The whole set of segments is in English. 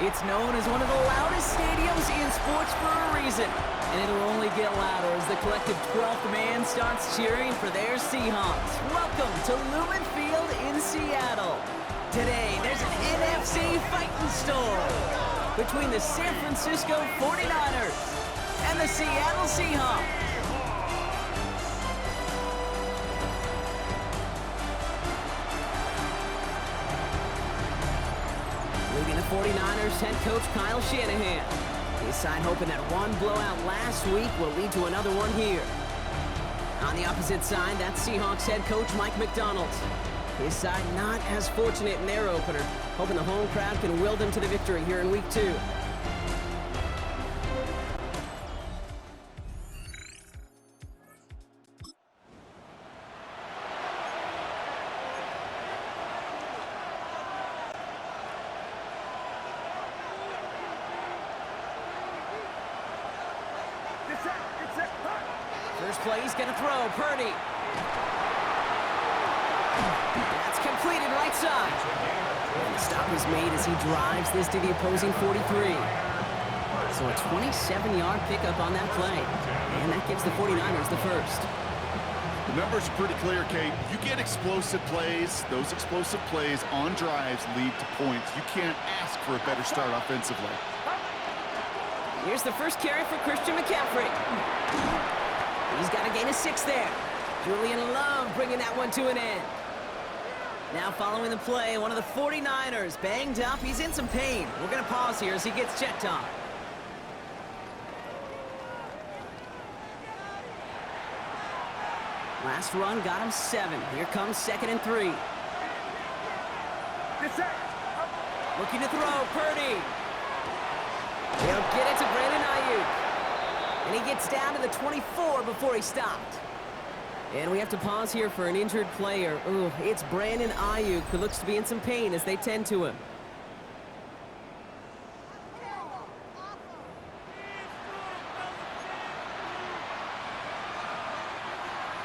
It's known as one of the loudest stadiums in sports for a reason. And it'll only get louder as the collective 12th man starts cheering for their Seahawks. Welcome to Lumen Field in Seattle. Today, there's an NFC fighting storm between the San Francisco 49ers and the Seattle Seahawks. Leading the 49ers head coach Kyle Shanahan. His side hoping that one blowout last week will lead to another one here. On the opposite side, that's Seahawks head coach Mike McDonald. His side not as fortunate in their opener, hoping the home crowd can will them to the victory here in week 2. First play, he's going to throw. Purdy. That's completed right side. And the stop is made as he drives this to the opposing 43. So a 27-yard pickup on that play. And that gives the 49ers the first. The numbers are pretty clear, Kate. You get explosive plays. Those explosive plays on drives lead to points. You can't ask for a better start offensively. Here's the first carry for Christian McCaffrey. He's got a gain of 6 there. Julian Love bringing that one to an end. Now following the play, one of the 49ers banged up. He's in some pain. We're going to pause here as he gets checked on. Last run got him 7. Here comes 2nd and 3. Looking to throw, Purdy. He'll get it to Brandon Ayuk. And he gets down to the 24 before he stopped. And we have to pause here for an injured player. Ooh, it's Brandon Ayuk who looks to be in some pain as they tend to him.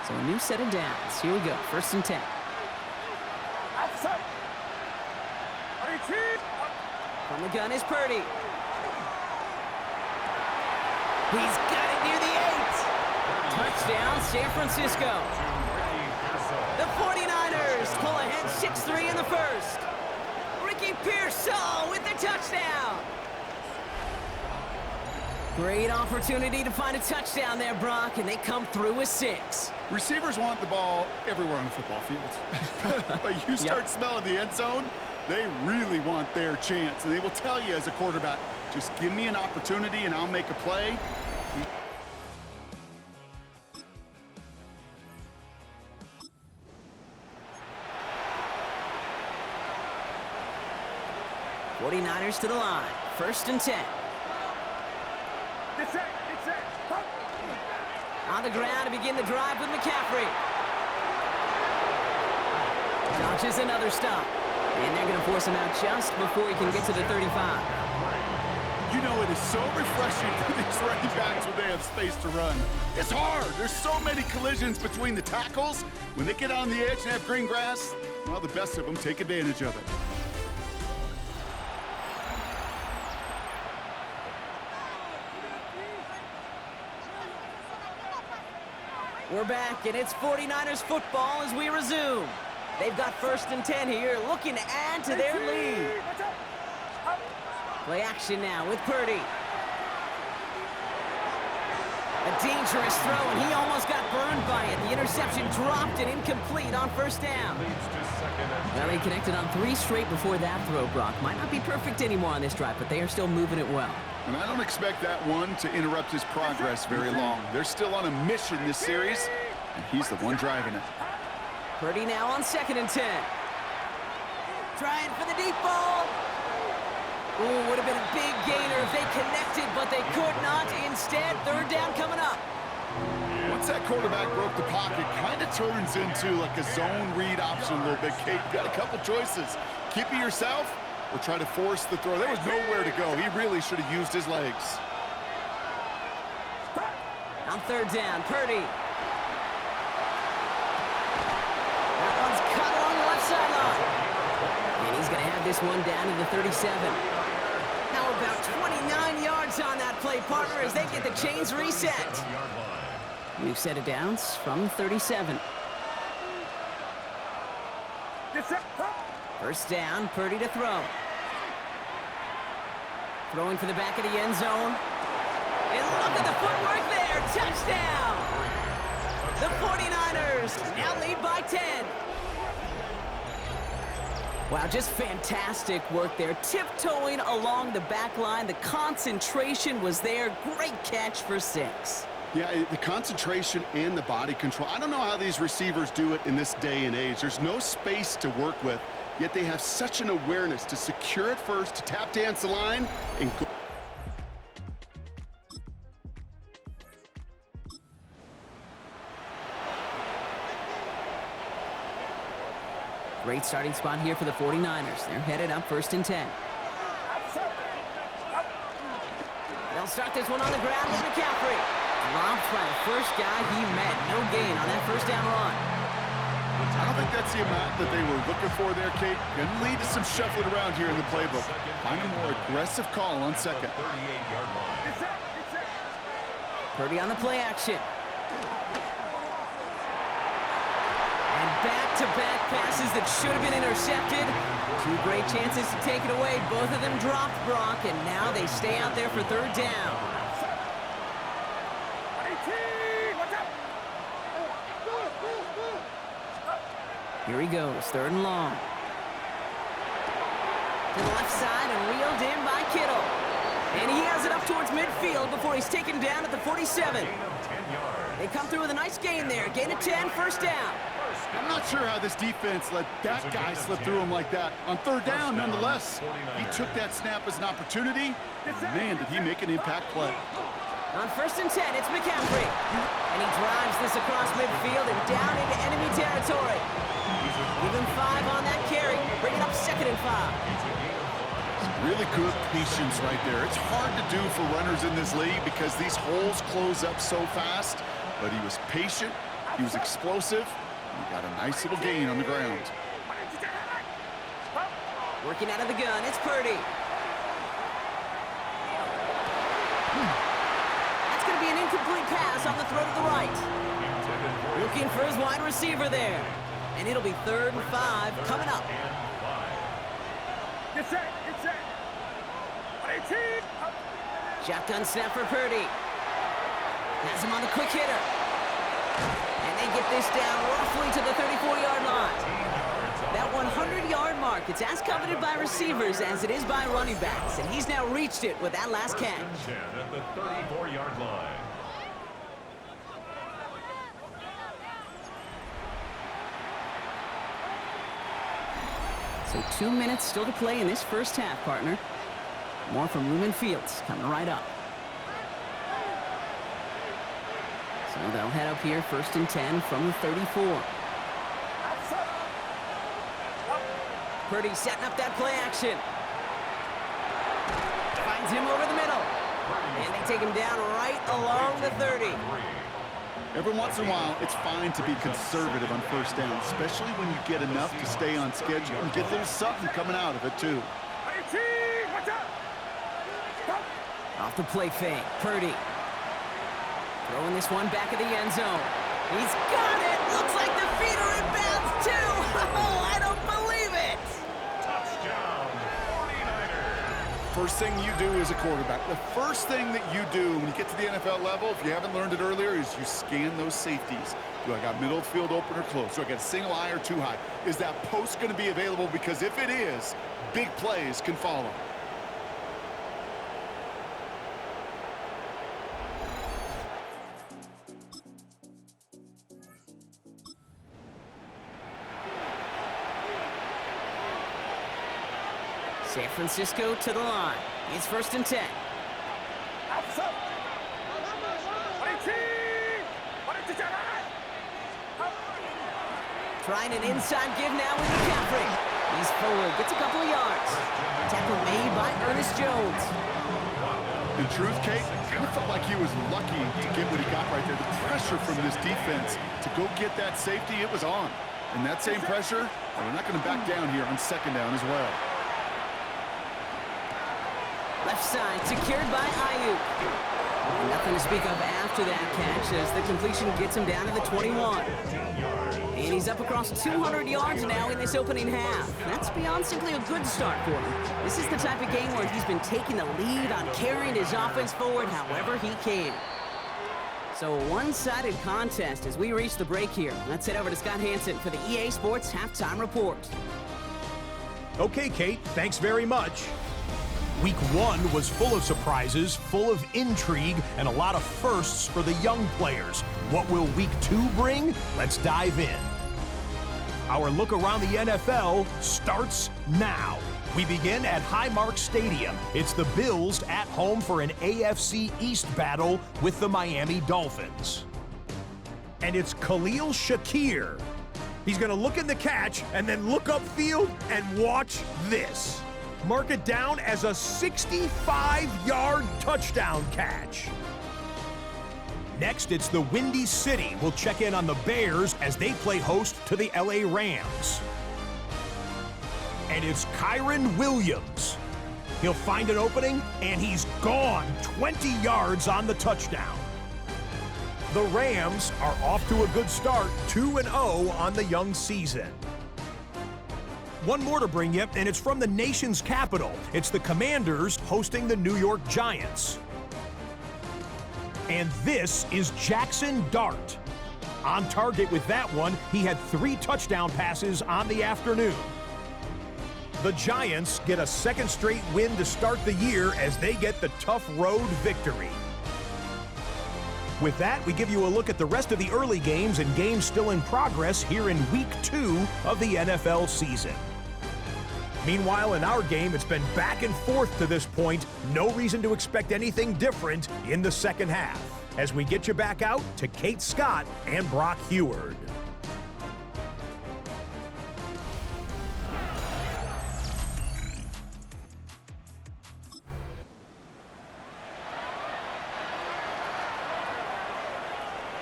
So a new set of downs. Here we go, 1st and 10. From the gun is Purdy. He's got it near the 8. Touchdown, San Francisco. The 49ers pull ahead 6-3 in the first. Ricky Pearsall with the touchdown. Great opportunity to find a touchdown there, Brock, and they come through with 6. Receivers want the ball everywhere on the football field. But you start smelling the end zone, they really want their chance. And they will tell you as a quarterback, just give me an opportunity and I'll make a play. 49ers to the line. 1st and 10. On the ground to begin the drive with McCaffrey. Dodges another stop. And they're going to force him out just before he can get to the 35. You know, it is so refreshing for these running backs when they have space to run. It's hard. There's so many collisions between the tackles. When they get on the edge and have green grass, well, the best of them take advantage of it. We're back, and it's 49ers football as we resume. They've got 1st and 10 here, looking to add to their lead. Play action now with Purdy. A dangerous throw, and he almost got burned by it. The interception dropped and incomplete on 1st down. Well, they connected on 3 straight before that throw, Brock. Might not be perfect anymore on this drive, but they are still moving it well. And I don't expect that one to interrupt his progress very long. They're still on a mission this series, and he's the one driving it. Purdy now on 2nd and 10. Trying for the deep ball. Ooh, would have been a big gainer if they connected, but they could not. Instead, 3rd down coming up. Once that quarterback broke the pocket, kind of turns into like a zone read option a little bit. Kate, you got a couple choices. Keep it yourself or try to force the throw. There was nowhere to go. He really should have used his legs. On 3rd down, Purdy. That one's cut along the left sideline. And he's going to have this one down to the 37. Now About 29 yards on that play, partner, as they get the chains reset. We've set it down from 37. First down, Purdy to throw. Throwing for the back of the end zone. And look at the footwork there. Touchdown! The 49ers now lead by 10. Wow, just fantastic work there. Tiptoeing along the back line. The concentration was there. Great catch for 6. Yeah, the concentration and the body control. I don't know how these receivers do it in this day and age. There's no space to work with, yet they have such an awareness to secure it first, to tap dance the line, and go. Great starting spot here for the 49ers. They're headed up 1st and 10. They'll start this one on the ground with McCaffrey. Dropped by the first guy he met. No gain on that first down run. I don't think that's the amount that they were looking for there, Kate. Going to lead to some shuffling around here in the playbook. Find a more aggressive call on second. Purdy on the play action. And back-to-back passes that should have been intercepted. 2 great chances to take it away. Both of them dropped, Brock, and now they stay out there for 3rd down. Here he goes, 3rd and long. To the left side and reeled in by Kittle. And he has it up towards midfield before he's taken down at the 47. They come through with a nice gain there. Gain of 10, 1st down. I'm not sure how this defense let that guy slip through him like that. On 3rd down, nonetheless, he took that snap as an opportunity. Man, did he make an impact play. On 1st and 10, it's McCaffrey. And he drives this across midfield and down into enemy territory. Even 5 on that carry. Bring it up 2nd and 5. Really good patience right there. It's hard to do for runners in this league because these holes close up so fast. But he was patient. He was explosive. He got a nice little gain on the ground. Working out of the gun, it's Purdy. That's going to be an incomplete pass on the throw to the right. Looking for his wide receiver there. And it'll be 3rd and 5 coming up. Shotgun snap for Purdy. Has him on the quick hitter. And they get this down roughly to the 34-yard line. That 100-yard mark, it's as coveted by receivers as it is by running backs. And he's now reached it with that last catch. At the 34-yard line. So 2 minutes still to play in this first half, partner. More from Lumen Fields coming right up. So they'll head up here 1st and 10 from the 34. Purdy setting up that play action. Finds him over the middle. And they take him down right along the 30. Every once in a while, it's fine to be conservative on 1st down, especially when you get enough to stay on schedule and get a little something coming out of it, too. Off the play fake, Purdy. Throwing this one back of the end zone. He's got it! Looks like the feet are in bounds, too! Oh, I don't believe it! Touchdown, 49ers. First thing you do as a quarterback, the first thing that you do when you get to the NFL level, if you haven't learned it earlier, is you scan those safeties. Do I got middle field open or close? Do I got a single eye or too high? Is that post going to be available? Because if it is, big plays can follow. San Francisco to the line. It's 1st and 10. Trying an inside give now with McCaffrey. He's forward, gets a couple of yards. Tackle made by Ernest Jones. In truth, Kate, kind of felt like he was lucky to get what he got right there. The pressure from this defense to go get that safety, it was on. And that same pressure, we're not going to back down here on 2nd down as well. Left side, secured by Ayuk. Nothing to speak of after that catch as the completion gets him down to the 21. And he's up across 200 yards now in this opening half. That's beyond simply a good start for him. This is the type of game where he's been taking the lead on carrying his offense forward however he can. So a one-sided contest as we reach the break here. Let's head over to Scott Hansen for the EA Sports Halftime Report. Okay, Kate, thanks very much. Week 1 was full of surprises, full of intrigue, and a lot of firsts for the young players. What will Week 2 bring? Let's dive in. Our look around the NFL starts now. We begin at Highmark Stadium. It's the Bills at home for an AFC East battle with the Miami Dolphins. And it's Khalil Shakir. He's going to look in the catch and then look upfield and watch this. Mark it down as a 65-yard touchdown catch. Next, it's the Windy City. We'll check in on the Bears as they play host to the LA Rams. And it's Kyron Williams. He'll find an opening, and he's gone 20 yards on the touchdown. The Rams are off to a good start, 2-0 on the young season. One more to bring you, and it's from the nation's capital. It's the Commanders hosting the New York Giants. And this is Jackson Dart. On target with that one, he had 3 touchdown passes on the afternoon. The Giants get a second straight win to start the year as they get the tough road victory. With that, we give you a look at the rest of the early games and games still in progress here in Week 2 of the NFL season. Meanwhile, in our game, it's been back and forth to this point. No reason to expect anything different in the second half. As we get you back out to Kate Scott and Brock Heward.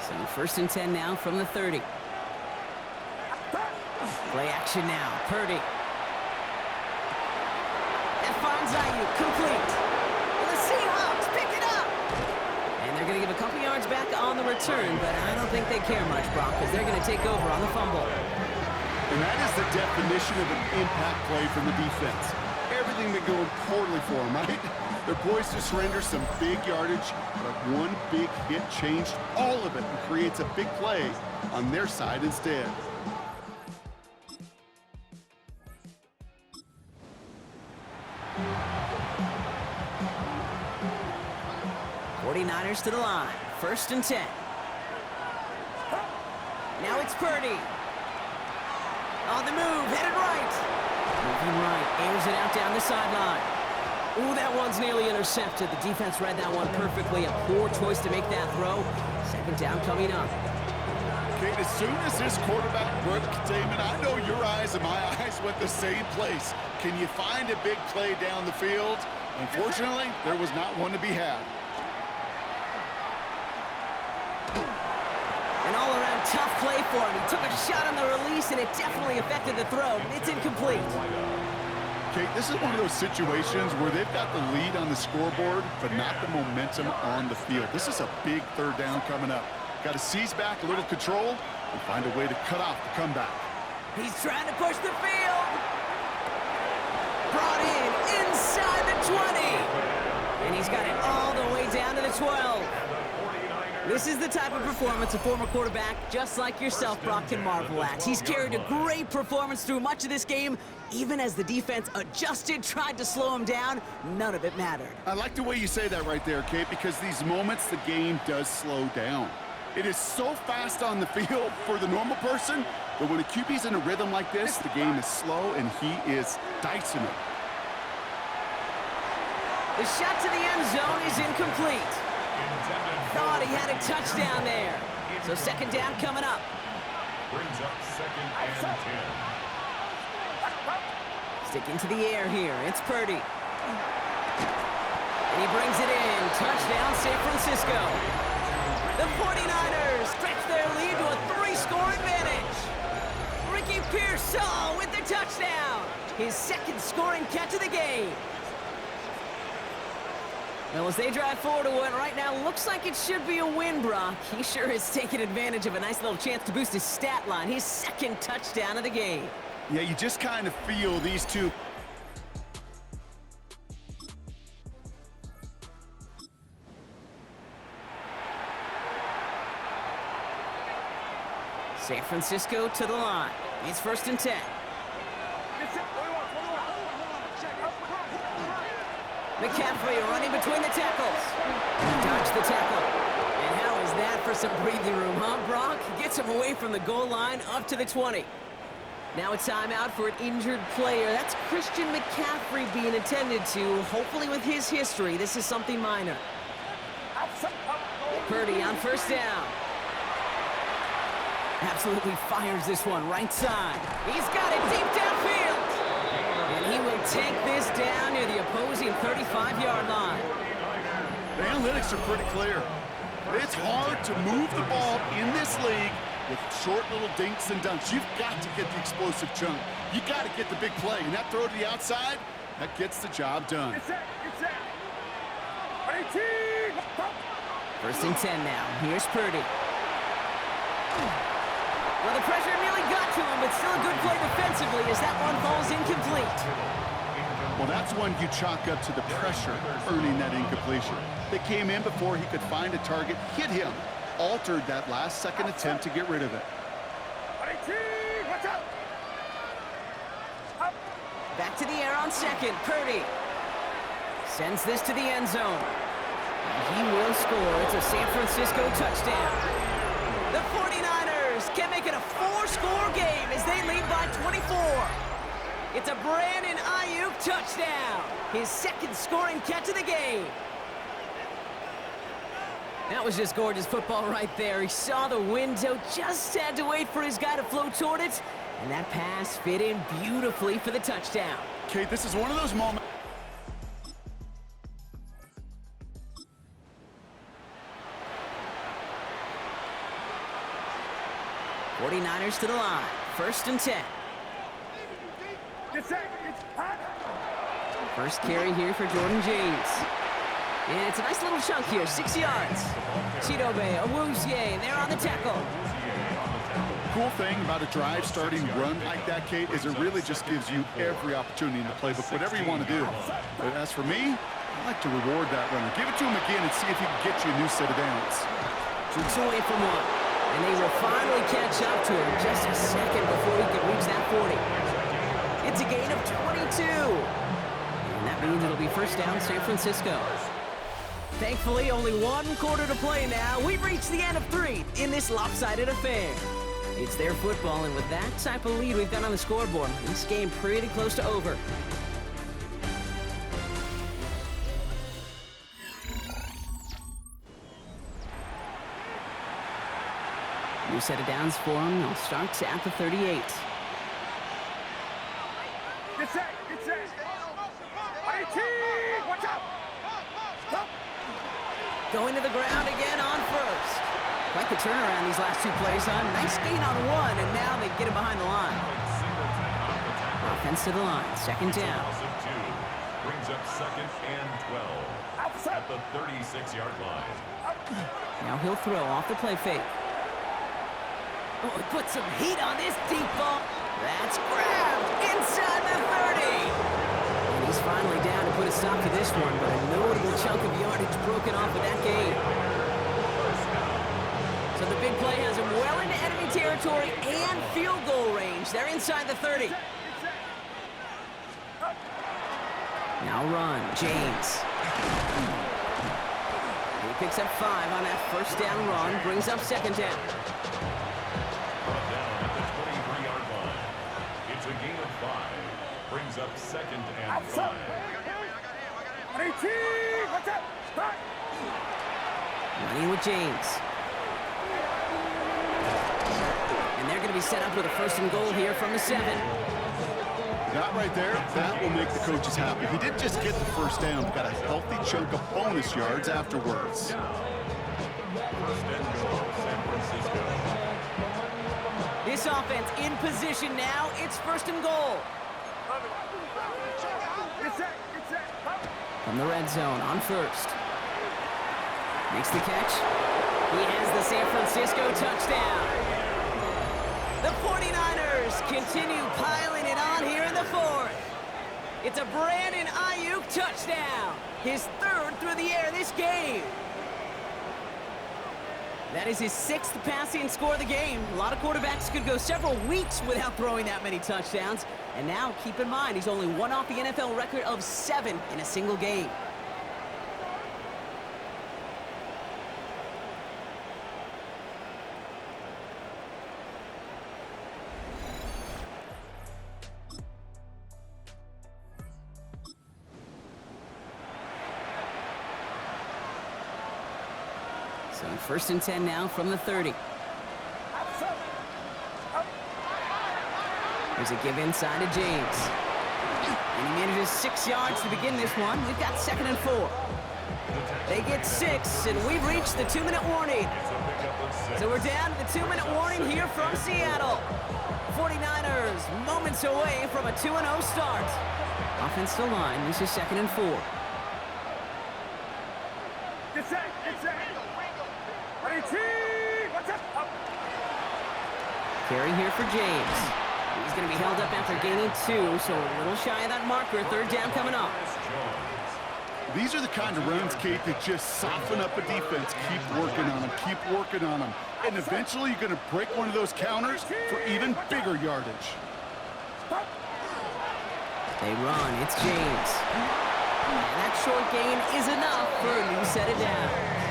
So 1st and 10 now from the 30. Play action now, Purdy. Finds Ayuk, complete. The Seahawks pick it up. And they're going to give a couple yards back on the return, but I don't think they care much, Brock, because they're going to take over on the fumble. And that is the definition of an impact play from the defense. Everything been going poorly for them, right? They're poised to surrender some big yardage, but one big hit changed all of it and creates a big play on their side instead. 49ers to the line. 1st and 10. Now it's Purdy. On the move, headed right. Moving right, airs it out down the sideline. Ooh, that one's nearly intercepted. The defense read that one perfectly. A poor choice to make that throw. 2nd down coming up. Okay, as soon as this quarterback broke containment, I know your eyes and my eyes went the same place. Can you find a big play down the field? Unfortunately, there was not one to be had. An all-around tough play for him. He took a shot on the release, and it definitely affected the throw, but it's incomplete. Kate, this is one of those situations where they've got the lead on the scoreboard, but not the momentum on the field. This is a big 3rd down coming up. Got to seize back a little control and find a way to cut off the comeback. He's trying to push the field. Brought in inside the 20. And he's got it all the way down to the 12. This is the type of performance a former quarterback just like yourself, Brock, can marvel at. He's carried a great performance through much of this game. Even as the defense adjusted, tried to slow him down, none of it mattered. I like the way you say that right there, Kate, because these moments the game does slow down. It is so fast on the field for the normal person, but when a QB's in a rhythm like this, the game is slow and he is dicing it. The shot to the end zone is incomplete. Thought he had a touchdown there. So 2nd down coming up. Brings up 2nd and 10. Sticking to the air here. It's Purdy. And he brings it in. Touchdown, San Francisco. The 49ers stretch their lead to a 3-score advantage. Ricky Pearsall with the touchdown. His 2nd scoring catch of the game. Well, as they drive forward to what right now looks like it should be a win, Brock. He sure is taking advantage of a nice little chance to boost his stat line. His second touchdown of the game. Yeah, you just kind of feel these two. San Francisco to the line. It's 1st and 10. McCaffrey running between the tackles. Dodge the tackle. And how is that for some breathing room, huh, Brock? Gets him away from the goal line up to the 20. Now a timeout for an injured player. That's Christian McCaffrey being attended to. Hopefully with his history, this is something minor. Purdy on 1st down. Absolutely fires this one right side. He's got it deep downfield. And he will take this down near the opposing 35-yard line. The analytics are pretty clear. It's hard to move the ball in this league with short little dinks and dunks. You've got to get the explosive chunk. You got to get the big play. And that throw to the outside, that gets the job done. 1st and 10 now. Here's Purdy. Well, the pressure nearly got to him, but still a good play defensively as that one falls incomplete. Well, that's one you chalk up to the pressure earning that incompletion. They came in before he could find a target, hit him, altered that last-second attempt to get rid of it. Back to the air on 2nd. Purdy sends this to the end zone. And he will score. It's a San Francisco touchdown. The 49ers can make it a 4-score game as they lead by 24. It's a Brandon Ayuk touchdown. His 2nd scoring catch of the game. That was just gorgeous football right there. He saw the window, just had to wait for his guy to float toward it. And that pass fit in beautifully for the touchdown. Kate, this is one of those moments. 49ers to the line. 1st and 10. First carry here for Jordan James. And it's a nice little chunk here, 6 yards. Chidobe, Awuzie, they're on the tackle. Cool thing about a drive starting run like that, Kate, is it really just gives you every opportunity in the playbook, whatever you want to do. But as for me, I like to reward that runner. Give it to him again and see if he can get you a new set of downs. Jukes away from one. And they will finally catch up to him just a second before he could reach that 40. It's a gain of 22. And that means it'll be 1st down San Francisco. Thankfully, only 1 quarter to play now. We've reached the end of 3 in this lopsided affair. It's their football, and with that type of lead we've got on the scoreboard, this game pretty close to over. New set of downs for them. They'll start at the 38. Get set. Watch out. Going to the ground again on 1st. Quite the turnaround these last 2 plays, huh? Nice gain on 1, and now they get him behind the line. Offense to the line. 2nd down. Brings up 2nd and 12 at the 36-yard line. Now he'll throw off the play fake. Oh, he put some heat on this deep ball. That's grabbed inside the 30. And he's finally down to put a stop to this one, but a notable chunk of yardage broken off of that game. So the big play has him well into enemy territory and field goal range. They're inside the 30. Now run, James. He picks up 5 on that 1st down run, brings up 2nd down. Brought down at the 23-yard line. It's a gain of 5. Brings up 2nd and 5. Running with James. And they're going to be set up with a 1st and goal here from the 7. That right there, that will make the coaches happy. He didn't just get the 1st down, but got a healthy chunk of bonus yards afterwards. 1st and goal, San Francisco. This offense in position now. It's 1st and goal. From the red zone on 1st. Makes the catch. He has the San Francisco touchdown. The 49ers continue piling it on here in the fourth. It's a Brandon Ayuk touchdown. His third through the air this game. That is his 6th passing score of the game. A lot of quarterbacks could go several weeks without throwing that many touchdowns. And now, keep in mind, he's only one off the NFL record of 7 in a single game. So 1st and 10 now from the 30. There's a give inside to James. And he manages 6 yards to begin this one. We've got 2nd and 4. They get 6, and we've reached the 2-minute warning. So we're down to the 2-minute warning here from Seattle. 49ers moments away from a 2-0 start. Offensive line, this is 2nd and 4. Get set. Ready, team. What's up? Carry here for James. He's going to be held up after gaining 2, so a little shy of that marker. 3rd down coming up. These are the kind of runs, Kate, that just soften up a defense. Keep working on them. Keep working on them. And eventually you're going to break one of those counters for even bigger yardage. They run. It's James. And that short gain is enough for a new set of downs.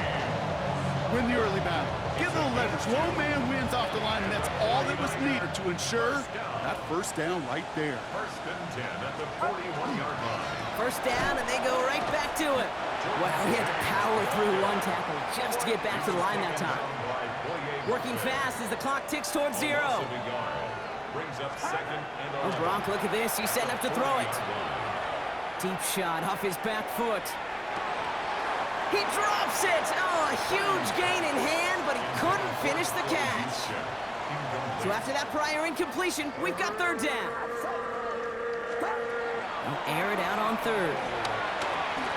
Win the early battle. Get a little leverage. Low man wins off the line, and that's all that was needed to ensure that 1st down right there. 1st and 10 at the 41-yard line. 1st down, and they go right back to it. Wow, he had to power through one tackle just to get back to the line that time. Working fast as the clock ticks towards 0. Brings up 2nd and Oh, Gronk, look at this. He's setting up to throw it. Deep shot off his back foot. He drops it! Oh, a huge gain in hand, but he couldn't finish the catch. So after that prior incompletion, we've got 3rd down. He'll air it out on 3rd.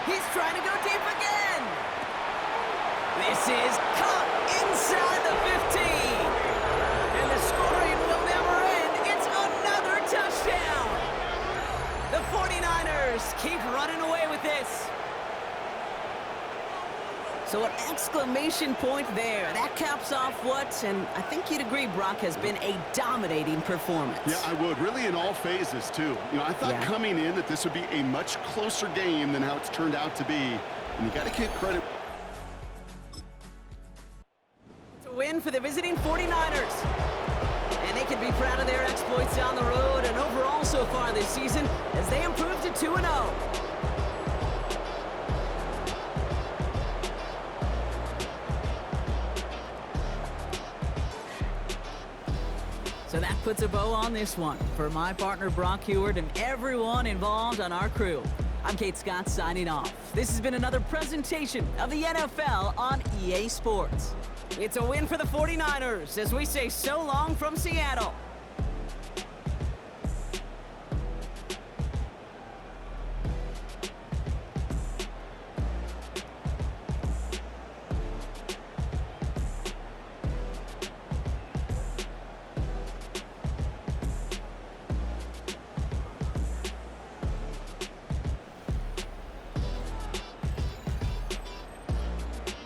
He's trying to go deep again. This is caught inside the 15. And the scoring will never end. It's another touchdown. The 49ers keep running away with this. So an exclamation point there. That caps off what, and I think you'd agree, Brock, has been a dominating performance. Yeah, I would. Really in all phases, too. You know, I thought coming in that this would be a much closer game than how it's turned out to be. And you got to give credit. It's a win for the visiting 49ers. And they can be proud of their exploits on the road and overall so far this season as they improve to 2-0. So that puts a bow on this one. For my partner Brock Heward and everyone involved on our crew, I'm Kate Scott signing off. This has been another presentation of the NFL on EA Sports. It's a win for the 49ers as we say so long from Seattle.